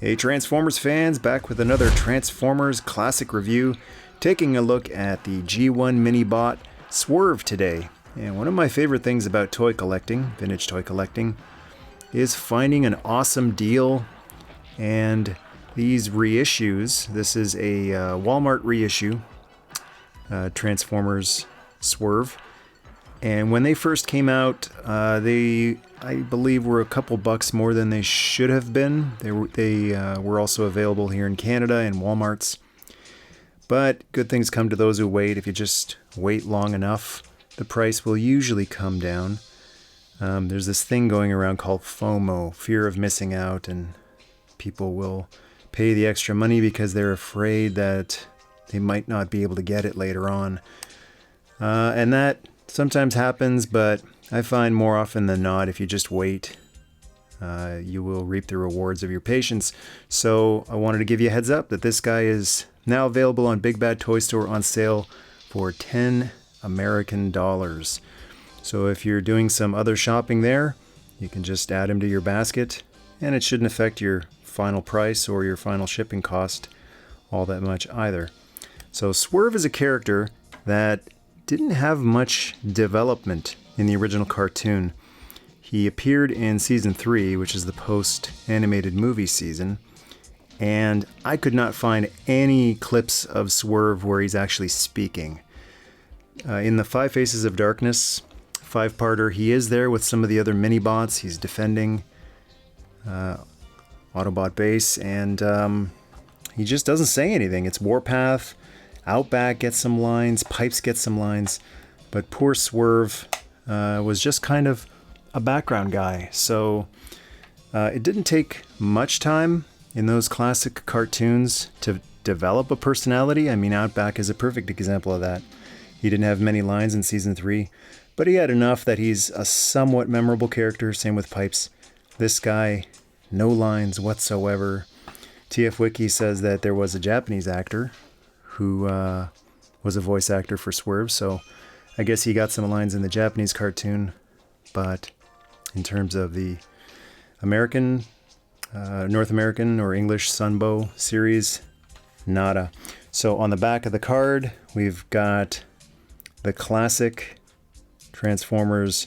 Hey Transformers fans, back with another Transformers classic review, taking a look at the G1 mini-bot SWERVE today. And one of my favorite things about toy collecting, vintage toy collecting, is finding an awesome deal. And these reissues, this is a Walmart reissue, Transformers SWERVE. And when they first came out, they, I believe, were a couple bucks more than they should have been. They were also available here in Canada in Walmarts. But good things come to those who wait. If you just wait long enough, the price will usually come down. There's this thing going around called FOMO, fear of missing out, and people will pay the extra money because they're afraid that they might not be able to get it later on. And that sometimes happens, but I find more often than not, if you just wait, you will reap the rewards of your patience. So I wanted to give you a heads up that this guy is now available on Big Bad Toy Store on sale for $10 American. So if you're doing some other shopping there, you can just add him to your basket, and it shouldn't affect your final price or your final shipping cost all that much either. So SWERVE is a character that didn't have much development in the original cartoon. He appeared in season 3, which is the post-animated movie season, and I could not find any clips of SWERVE where he's actually speaking. In the Five Faces of Darkness 5-parter, he is there with some of the other mini-bots. He's defending Autobot base, and he just doesn't say anything. It's Warpath, Outback gets some lines, Pipes gets some lines, but poor SWERVE was just kind of a background guy. So it didn't take much time in those classic cartoons to develop a personality. I mean, Outback is a perfect example of that. He didn't have many lines in season 3, but he had enough that he's a somewhat memorable character. Same with Pipes. This guy, no lines whatsoever. TF Wiki says that there was a Japanese actor who was a voice actor for SWERVE, so I guess he got some lines in the Japanese cartoon, but in terms of the American, North American or English Sunbow series, nada. So on the back of the card, we've got the classic Transformers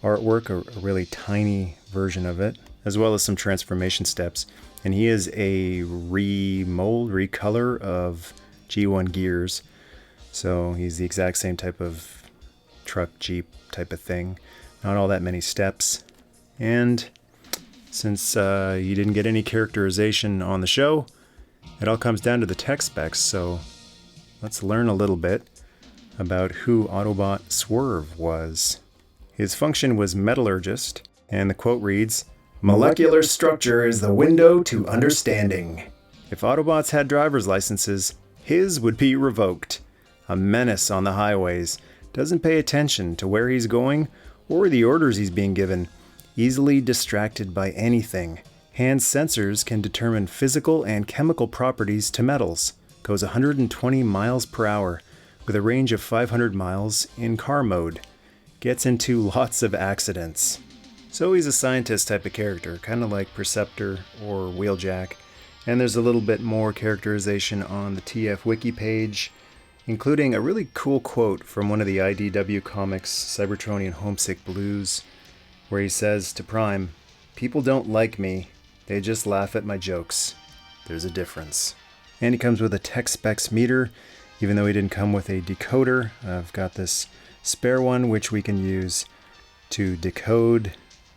artwork, a really tiny version of it, as well as some transformation steps. And he is a recolor of G1 gears, so he's the exact same type of truck, Jeep type of thing. Not all that many steps. And since you didn't get any characterization on the show, it all comes down to the tech specs. So let's learn a little bit about who Autobot SWERVE was. His function was metallurgist, and the quote reads, "Molecular structure is the window to understanding." If Autobots had driver's licenses, his would be revoked. A menace on the highways, doesn't pay attention to where he's going or the orders he's being given, easily distracted by anything. Hand sensors can determine physical and chemical properties to metals, goes 120 miles per hour, with a range of 500 miles in car mode, gets into lots of accidents. So he's a scientist type of character, kind of like Perceptor or Wheeljack. And there's a little bit more characterization on the TF Wiki page, including a really cool quote from one of the IDW comics, Cybertronian Homesick Blues, where he says to Prime, "People don't like me, they just laugh at my jokes. There's a difference." And he comes with a tech specs meter, even though he didn't come with a decoder. I've got this spare one which we can use to decode,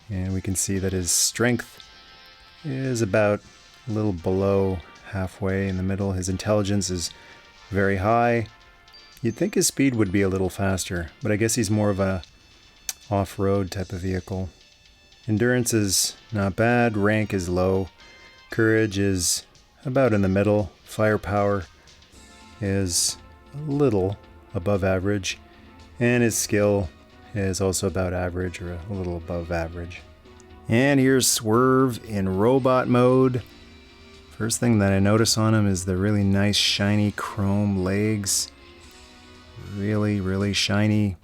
and we can see that his strength is about a little below halfway in the middle. His intelligence is very high. You'd think his speed would be a little faster, but I guess he's more of a off-road type of vehicle. Endurance is not bad. Rank is low. Courage is about in the middle. Firepower is a little above average. And his skill is also about average, or a little above average. And here's SWERVE in robot mode. First thing that I notice on him is the really nice shiny chrome legs. Really, really shiny.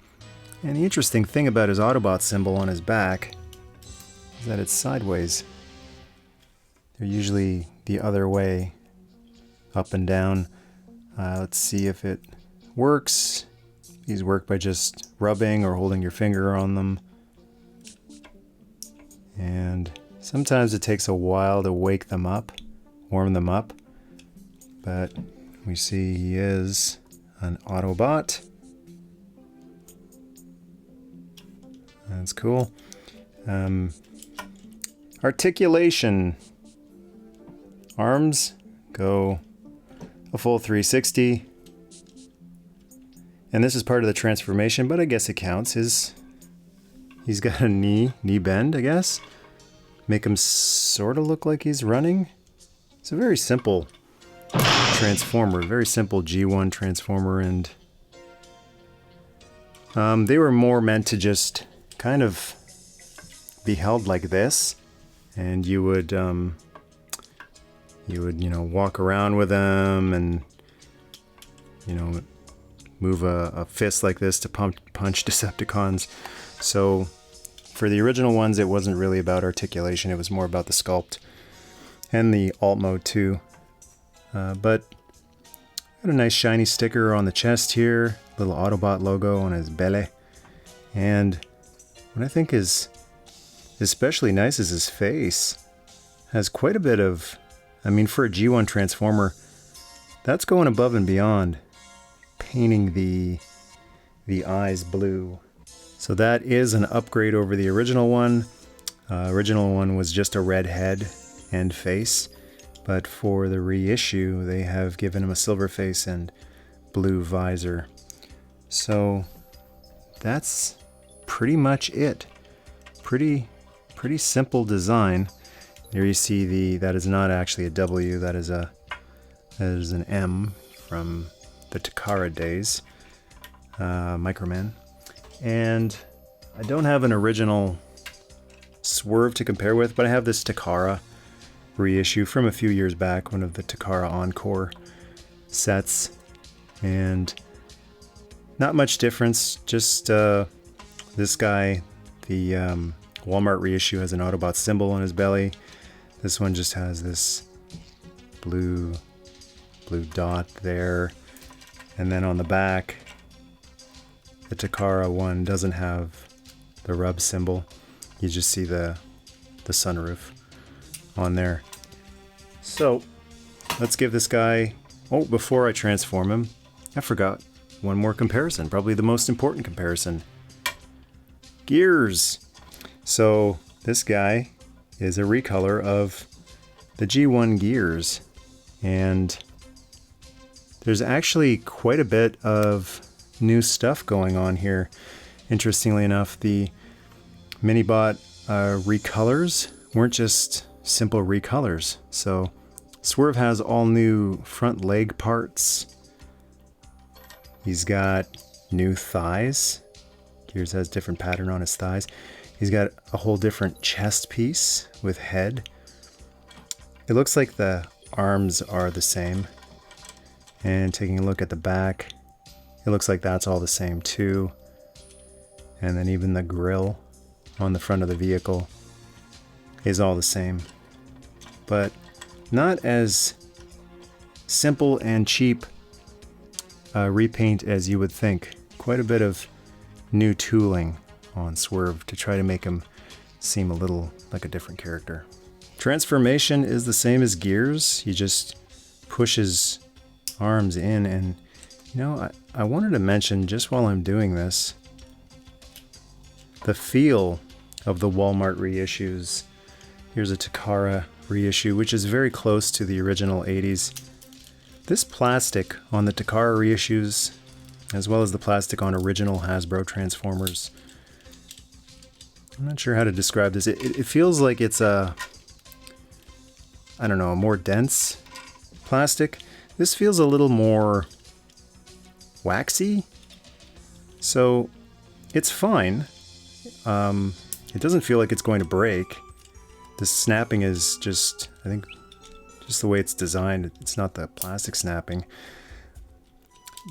And the interesting thing about his Autobot symbol on his back is that it's sideways. They're usually the other way, up and down. Let's see if it works. These work by just rubbing or holding your finger on them. And sometimes it takes a while to wake them up, warm them up. But we see he is an Autobot. That's cool. Articulation. Arms go a full 360. And this is part of the transformation, but I guess it counts. He's got a knee bend, I guess. Make him sort of look like he's running. It's a very simple transformer, very simple G1 transformer, and they were more meant to just kind of be held like this, and you would walk around with them, and move a fist like this to punch Decepticons. So for the original ones, it wasn't really about articulation. It was more about the sculpt and the alt mode too. But got a nice shiny sticker on the chest here, little Autobot logo on his belly. And what I think is especially nice is his face. Has quite a bit of, for a G1 Transformer, that's going above and beyond, painting the eyes blue. So that is an upgrade over the original one. Original one was just a red head and face, but for the reissue they have given him a silver face and blue visor. So that's pretty much it. Pretty simple design. There you see that is not actually a W, that is an M from the Takara days, Microman. And I don't have an original Swerve to compare with, but I have this Takara reissue from a few years back, one of the Takara Encore sets, and not much difference, just this guy, the Walmart reissue, has an Autobot symbol on his belly. This one just has this blue dot there, and then on the back, the Takara one doesn't have the rub symbol. You just see the sunroof on there. So let's give this guy, before I transform him, I forgot one more comparison, probably the most important comparison. Gears. So this guy is a recolor of the G1 Gears, and there's actually quite a bit of new stuff going on here. Interestingly enough, the Minibot recolors weren't just simple recolors. So Swerve has all new front leg parts. He's got new thighs. Gears has different pattern on his thighs. He's got a whole different chest piece with head. It looks like the arms are the same. And taking a look at the back, it looks like that's all the same too. And then even the grille on the front of the vehicle is all the same. But not as simple and cheap repaint as you would think. Quite a bit of new tooling on Swerve to try to make him seem a little like a different character. Transformation is the same as Gears. He just pushes arms in, and I wanted to mention, just while I'm doing this, the feel of the Walmart reissues. Here's a Takara reissue, which is very close to the original 80s. This plastic on the Takara reissues, as well as the plastic on original Hasbro Transformers, I'm not sure how to describe this. It feels like it's a more dense plastic. This feels a little more waxy, so it's fine. It doesn't feel like it's going to break. The snapping is just, I think, just the way it's designed. It's not the plastic snapping,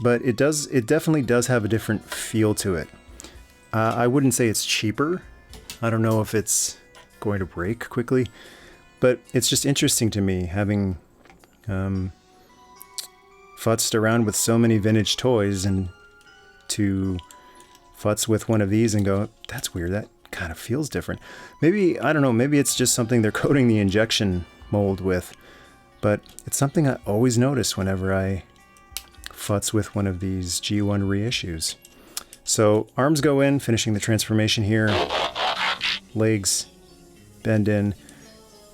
but it definitely does have a different feel to it. I wouldn't say it's cheaper. I don't know if it's going to break quickly, But it's just interesting to me, having futzed around with so many vintage toys, and to futz with one of these and go, that's weird, that kind of feels different. Maybe, I don't know, maybe it's just something they're coating the injection mold with, but it's something I always notice whenever I futz with one of these G1 reissues. So arms go in, finishing the transformation here, legs bend in,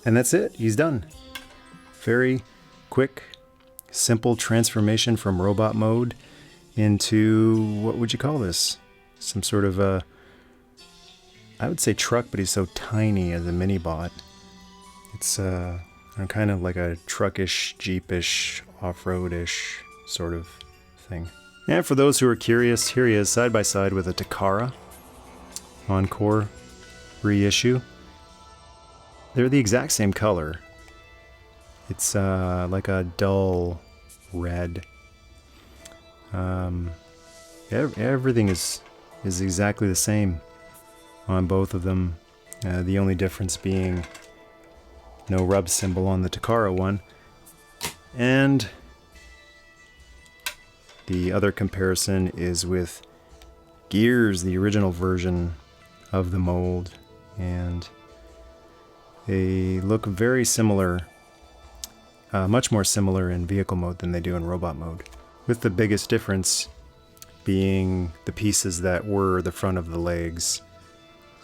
and that's it, he's done. Very quick, simple transformation from robot mode into, what would you call this? Some sort of a, I would say truck, but he's so tiny as a mini bot. It's kind of like a truckish, jeepish, off-roadish sort of thing. And for those who are curious, here he is side by side with a Takara Encore reissue. They're the exact same color. It's like a dull red. Everything is exactly the same on both of them. The only difference being no rub symbol on the Takara one. And the other comparison is with Gears, the original version of the mold. And they look very similar, much more similar in vehicle mode than they do in robot mode. With the biggest difference being the pieces that were the front of the legs.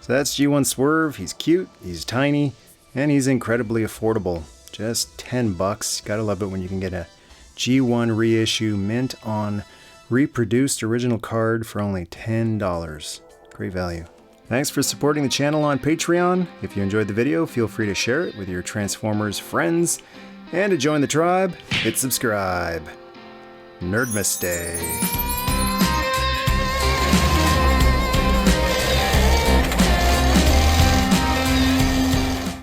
So that's G1 Swerve. He's cute, he's tiny, and he's incredibly affordable. Just 10 bucks. Gotta love it when you can get a G1 reissue mint on reproduced original card for only $10. Great value. Thanks for supporting the channel on Patreon. If you enjoyed the video, feel free to share it with your Transformers friends. And to join the tribe, hit subscribe. Nerdmas Day.